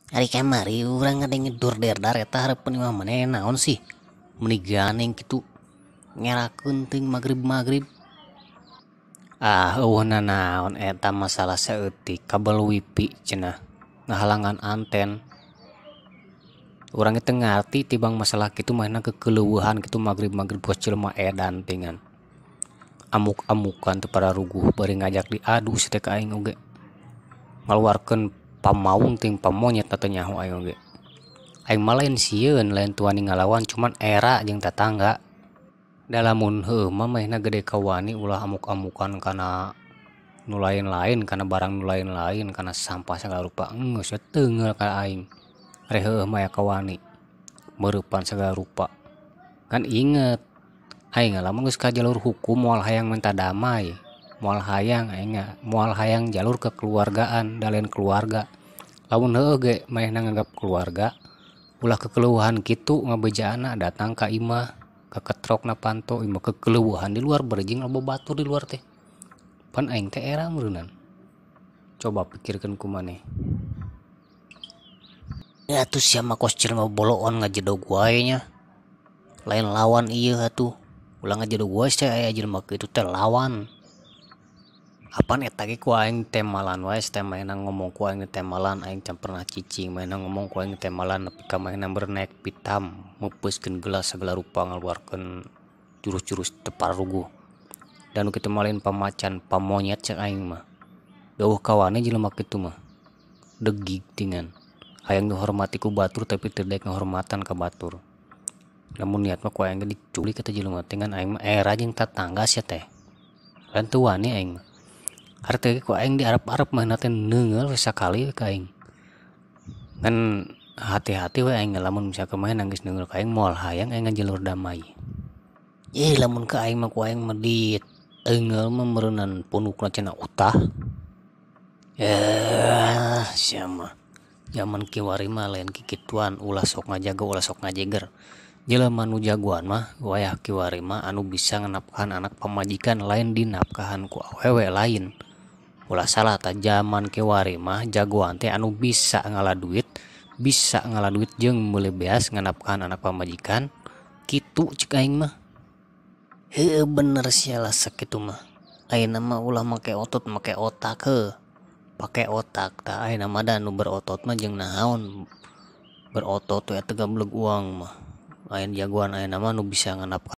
Hari kamari urang ada ngedur der eta harapan imah maneh naon sih meni ganeng kitu ngerakeun teuing magrib eueuhna naon eta masalah saeutik kabel wifi cenah ngahalangan anten urang teu ngarti tibang masalah kitu mahna kekeleueuhan kitu magrib bos jelema edan tingan amuk-amukan teu pada ruguh bari ngajak diadu teh ka aing oge ngaluarkeun pamaung ting pamonyet teh nyaho aing oge. Aing mah lain sieun lain tuani ngalawan cuman era jeung tetangga. Da lamun heueuh mah mahna gede ka wani ulah amuk-amukan kana nu lain-lain kana barang nu lain-lain kana sampah sagala rupa geus teungeul ka aing. Are heueuh mah aya ka wani meureuppan sagala rupa. Kan inget aing lamun geus ka jalur hukum moal hayang minta damai, moal hayang aing moal hayang jalur kekeluargaan da lain keluarga. Lamun heueuh ge manehna nganggap keluarga ulah kekeleueuhan kitu ngabejaanna datang ka imah keketrokna panto imah kekeleueuhan di luar berijing loba batur di luar teh pan aing teh era meureunnan coba pikirkeun kumaneh ya atuh sia mah kos jelema boloon ngajedog wae nya lain lawan ieu atuh ulah ngajedog wae teh aya jelema kitu teh lawan apan eta ge ku aing temalan wae teh mainan ngomong ku aing temalan aing can pernah cicing mainan ngomong ku aing temalan nepi ka mainan bernaik pitam meupeuskeun gelas segala rupa ngaluarkeun jurus-jurus teu paruguh dan kitu mah lain pamacan pamonyet cek aing mah deueuh kawane jelema kitu mah degig tingan hayang dihormati ku batur tapi teu daek ngahormatan ka batur lamun niat mah ku aing diculik eta jelema tingan aing mah era jeung tetangga sia teh lain teu wani aing mah arti ku aing diarep-arep mah teh neungeul sakali ka aing kan hati-hati we aing lamun misalkan mah geus neungeul ka aing moal hayang aing jalur damai lamun ka aing mah ku aing mah di teungeul mah meureunnan punukna cenah utah sia mah zaman kiwari mah lain kikituan ulah sok ngajaga ulah sok ngajeger jelema nu jagoan mah wayah kiwari mah anu bisa nganapkahan anak pamajikan lain dinapkahan ku awewe lain ulah salah ta zaman kiwari mah jagoan teh anu bisa ngalah duit jeung meuli beas nganapkahan anak pamajikan kitu cek aing mah heueuh bener sialah sakitu mah ayeuna mah ulah make otot make otak pake otak tah ayeuna mah da nu berotot mah jeung naon berotot we teu gableg uang mah lain jagoan ayeuna mah nu bisa nganapkahan